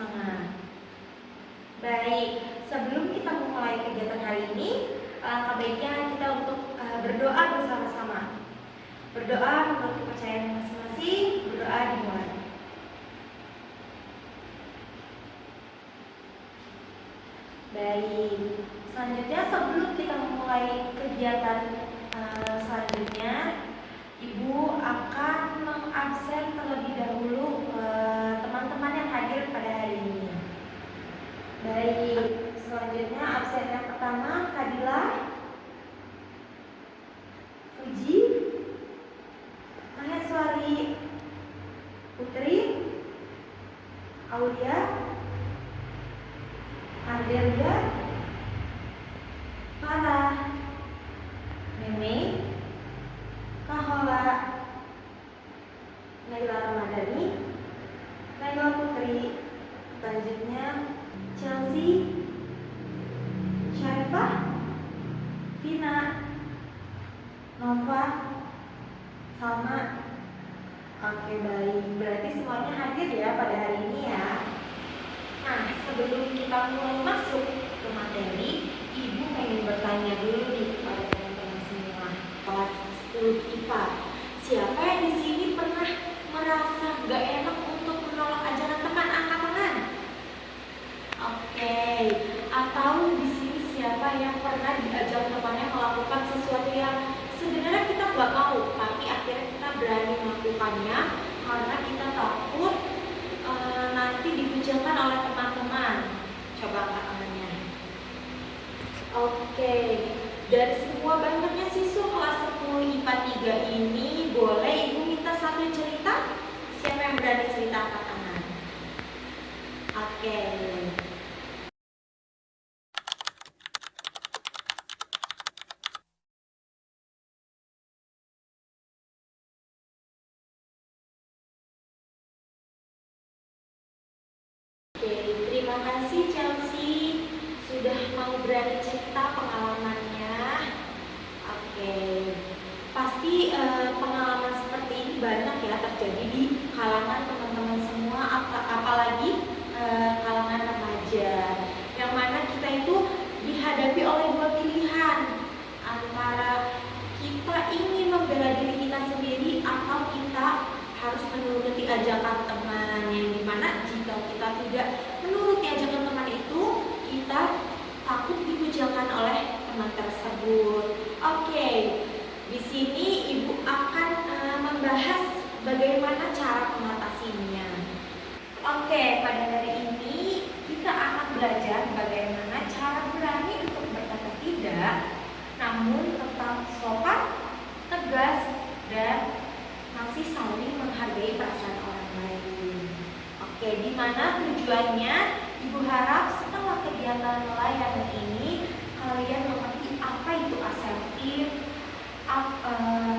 bersama. Baik, sebelum kita memulai kegiatan hari ini, alangkah baiknya kita untuk berdoa bersama-sama. Berdoa menurut kepercayaan masing-masing, berdoa dimulai. Baik, selanjutnya sebelum kita memulai kegiatan selanjutnya, Ibu akan mengabsen terlebih dahulu teman-teman yang hadir pada hari ini. Baik, selanjutnya absen yang pertama Fadila, Puji, Maheswari, Putri, Aulia, Ardelia, Farah, Meme, Kahola, Naila Ramadhani, Naila Putri, selanjutnya Chelsea, Syarifah, Vina, Nova, Salma. Oke, baik, berarti semuanya hadir ya pada hari ini ya. Nah, sebelum kita mulai masuk ke materi, Ibu pengen bertanya dulu nih kepada teman-teman semua kelas 10 IPA. Siapa yang di sini pernah merasa gak enak untuk menolak ajakan teman? Angkat tangan. Oke, atau di sini siapa yang pernah diajak temannya melakukan sesuatu yang sebenarnya kita nggak mau, tapi akhirnya kita berani melakukannya karena kita takut nanti dikucilkan oleh teman-teman? Coba angkat tangannya. Oke, dari semua banyaknya siswa kelas 10 IPA 3 ini, boleh Ibu minta satu cerita? Siapa yang berani cerita, angkat tangan. Oke. Terima kasih Chelsea sudah mau berani cerita pengalamannya. Oke, pasti pengalaman seperti ini banyak ya terjadi di kalangan teman-teman semua, apalagi kalangan remaja, yang mana kita itu dihadapi oleh dua pilihan, antara kita ingin membela diri kita sendiri atau kita harus menuruti ajakan teman, yang dimana jika kita tidak menuruti ajakan teman itu, kita takut dikucilkan oleh teman tersebut. Oke, di sini Ibu akan membahas bagaimana cara mengatasinya. Oke, pada hari ini kita akan belajar bagaimana cara berani untuk berkata tidak, namun tetap sopan, tegas, dan masih saling menghargai perasaan orang lain. Oke, di mana tujuannya Ibu harap setelah kegiatan layanan ini kalian mengerti apa itu asertif,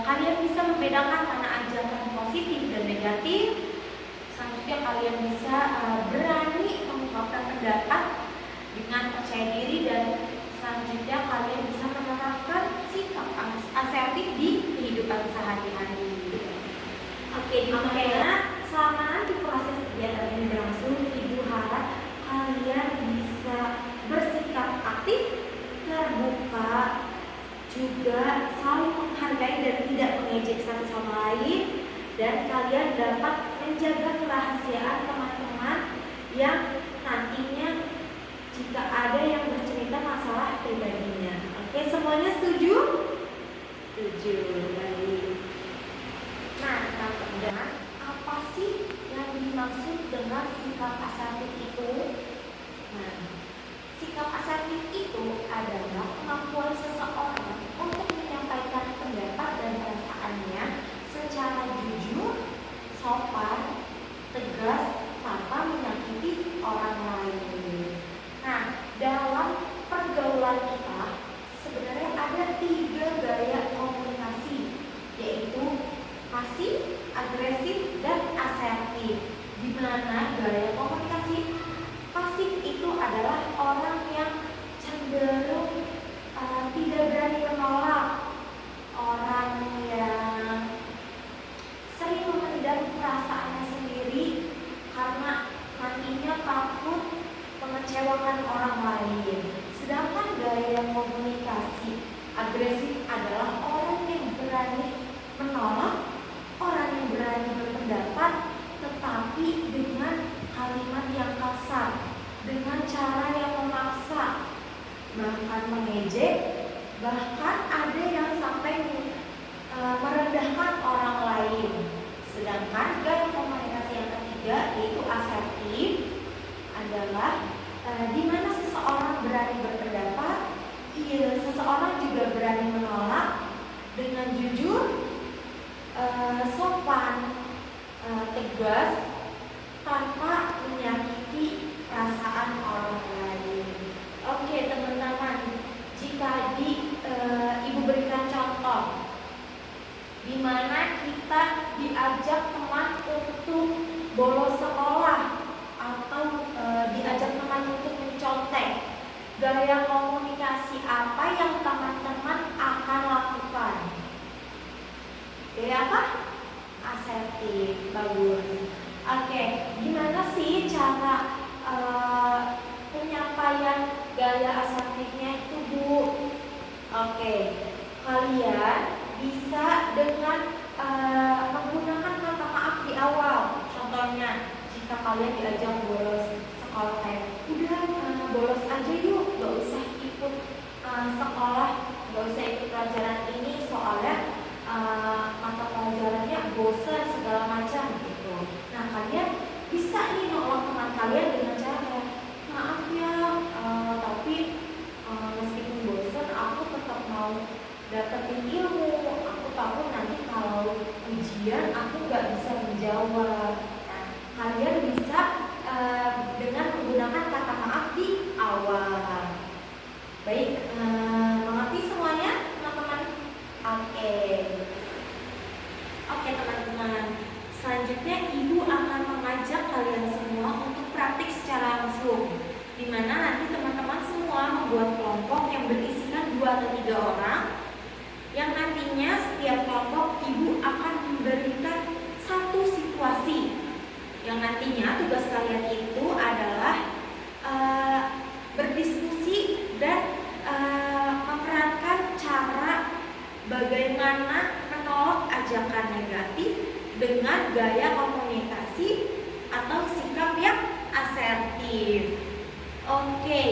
kalian bisa membedakan mana ajakan positif dan negatif. Selanjutnya kalian bisa berani mengungkapkan pendapat dengan percaya diri, dan selanjutnya kalian bisa menerapkan sikap asertif di kehidupan sehari-hari. Oke, di mana selama nanti proses kegiatan ini berlangsung, Ibu harap kalian bisa bersikap aktif, terbuka, juga saling menghargai dan tidak mengejek satu sama lain, dan kalian dapat menjaga kerahasiaan teman-teman yang nantinya jika ada yang bercerita masalah pribadinya. Oke, semuanya setuju? Setuju, baik. Nah, teman-teman, apa sih yang dimaksud dengan sikap asertif itu? Nah, sikap asertif itu adalah kemampuan seseorang untuk menyampaikan pendapat dan perasaannya secara jujur, sopan, tegas, tanpa menyakiti orang lain. Nah, dalam pergaulan kita sebenarnya ada 3 gaya komunikasi tegas tanpa menyakiti perasaan orang lain. Oke teman-teman, jika Ibu berikan contoh di mana kita diajak teman untuk bolos sekolah atau diajak teman untuk mencontek, gaya komunikasi apa yang teman-teman akan lakukan? Gaya apa? Asertif, bagus. Oke, gimana sih cara penyampaian gaya asertifnya itu, Bu? Oke, kalian bisa dengan menggunakan kata maaf di awal. Contohnya, jika kalian diajak bolos sekolah, kayak udah bolos aja yuk, gak usah ikut sekolah, gak usah ikut pelajaran ini soalnya mata pelajarannya bosan segala macam gitu. Nah kalian bisa nih nolong teman kalian dengan cara kayak, maaf ya, tapi meskipun bosan aku tetap mau dapetin ilmu. Aku takut nanti kalau ujian aku gak bisa menjawab. Nah kalian bisa dengan menggunakan kata maaf di awal. Baik, mengerti semuanya teman-teman? Oke teman-teman, selanjutnya Ibu akan mengajak kalian semua untuk praktik secara langsung, di mana nanti teman-teman semua membuat kelompok yang berisikan 2 atau 3 orang, yang nantinya setiap kelompok Ibu akan memberikan satu situasi, yang nantinya tugas kalian itu adalah berdiskusi dan memerankan cara bagaimana menolak ajakan negatif dengan gaya komunikasi atau sikap yang asertif. Oke,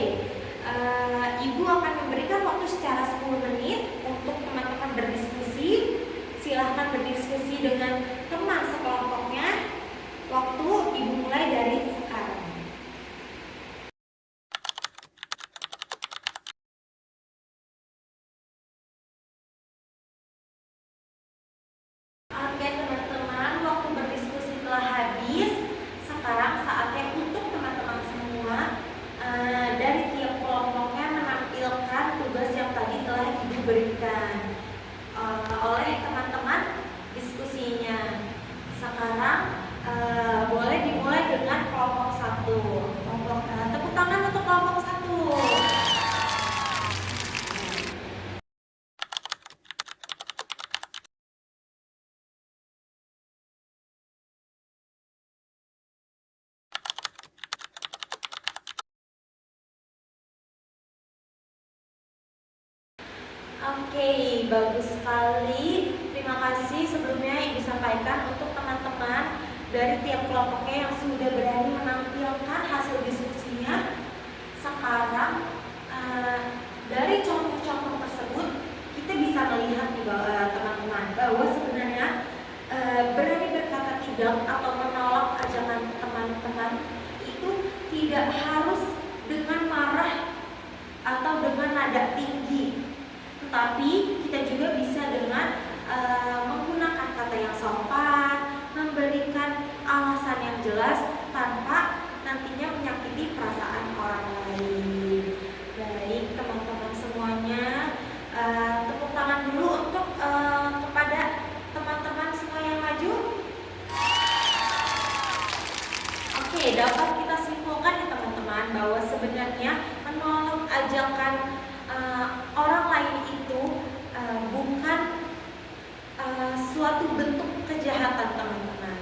Ibu akan memberikan waktu secara 10 menit untuk teman-teman berdiskusi. Silahkan berdiskusi dengan teman sekelompoknya. Waktu Ibu mulai dari sekarang. Oke teman-teman, waktu berdiskusi telah habis. Sekarang saatnya untuk teman-teman semua dari tiap kelompoknya menampilkan tugas yang tadi telah Ibu berikan oleh teman-teman diskusinya. Sekarang boleh dimulai dengan kelompok 1. Tepuk tangan untuk kelompok 1. Oke, bagus sekali. Terima kasih sebelumnya Ibu sampaikan untuk teman-teman dari tiap kelompoknya yang sudah berani menampilkan hasil diskusinya. Sekarang dari contoh-contoh tersebut kita bisa melihat nih teman-teman bahwa sebenarnya berani berkata tidak atau menolak ajakan teman-teman itu tidak harus dengan marah atau dengan nada tinggi. Tapi kita juga bisa dengan menggunakan kata yang sopan, memberikan alasan yang jelas tanpa nantinya menyakiti perasaan orang lain. Baik teman-teman semuanya, tepuk tangan dulu untuk kepada teman-teman semua yang maju. Oke, dapat kita simpulkan ya teman-teman bahwa sebenarnya menolak ajakan orang lain itu bukan suatu bentuk kejahatan teman-teman.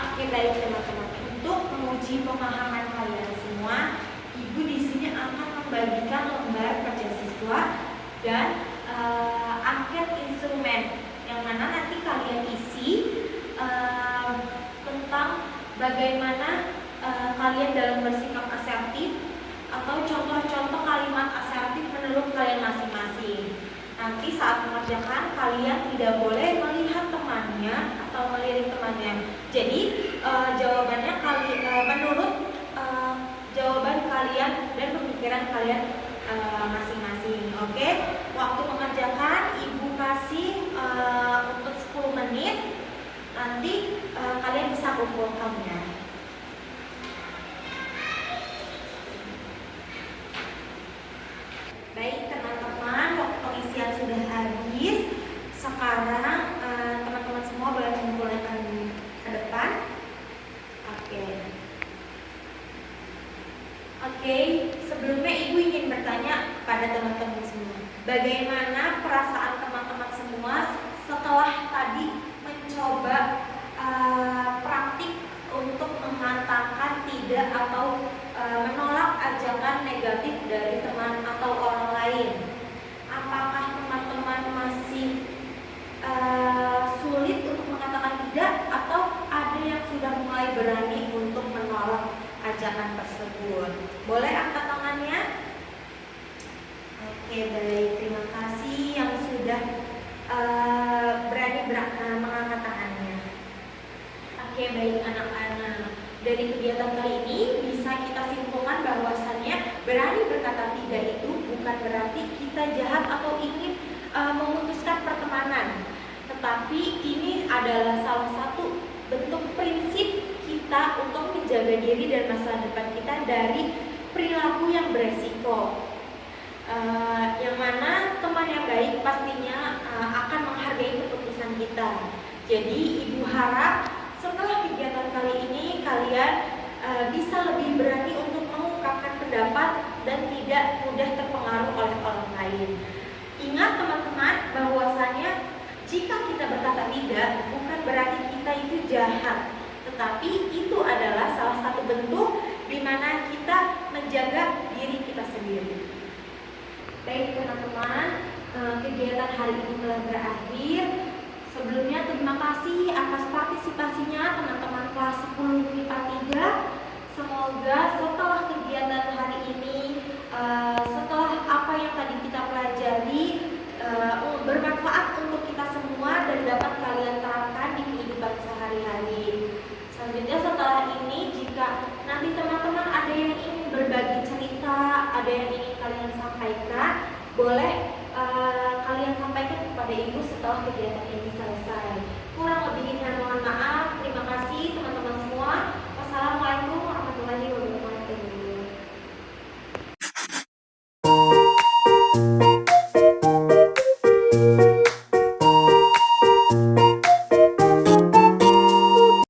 Oke baik teman-teman, untuk menguji pemahaman kalian semua, Ibu di sini akan membagikan lembar kerja siswa dan angket instrumen yang mana nanti kalian isi tentang bagaimana kalian dalam bersikap asertif atau contoh-contoh kalimat asertif menurut kalian masing-masing. Nanti saat mengerjakan kalian tidak boleh melihat temannya atau melirik temannya. Jadi jawabannya menurut jawaban kalian dan pemikiran kalian masing-masing. Oke, waktu mengerjakan Ibu kasih untuk 10 menit. Nanti kalian kumpulkan ya. Baik teman-teman, waktu pengisian sudah habis. Sekarang teman-teman semua boleh mengumpulkan ke depan. Oke, sebelumnya Ibu ingin bertanya kepada teman-teman semua, bagaimana perasaan teman-teman semua setelah tadi mencoba praktik untuk mengatakan tidak atau menolak ajakan negatif dari teman atau orang lain? Apakah teman-teman masih sulit untuk mengatakan tidak, atau ada yang sudah mulai berani untuk menolak ajakan tersebut? Boleh angkat tangannya? Oke, baik, terima kasih yang sudah berani mengangkat tangannya. Oke, baik anak-anak, dari kegiatan kali ini bisa kita simpulkan bahwasannya berani berkata tidak itu bukan berarti kita jahat atau ingin memutuskan pertemanan, tetapi ini adalah salah satu bentuk prinsip kita untuk menjaga diri dan masa depan kita dari perilaku yang beresiko. Yang mana teman yang baik pastinya akan menghargai keputusan kita. Jadi Ibu harap setelah kegiatan kali ini kalian bisa lebih berani untuk mengungkapkan pendapat dan tidak mudah terpengaruh oleh orang lain. Ingat teman-teman bahwasanya jika kita berkata tidak bukan berarti kita itu jahat, tetapi itu adalah salah satu bentuk di mana kita menjaga diri kita sendiri. Baik teman-teman, kegiatan hari ini telah berakhir. Sebelumnya terima kasih atas partisipasinya teman-teman kelas 10 MIPA 3. Semoga setelah kegiatan hari ini, setelah apa yang tadi kita pelajari, bermanfaat untuk kita semua dan dapat kalian terapkan di kehidupan sehari-hari. Selanjutnya setelah ini, jika nanti teman-teman ada yang ingin berbagi cerita, ada yang ingin kalian sampaikan, boleh kalian sampaikan kepada Ibu setelah kegiatan ini selesai. Kurang lebihnya mohon maaf.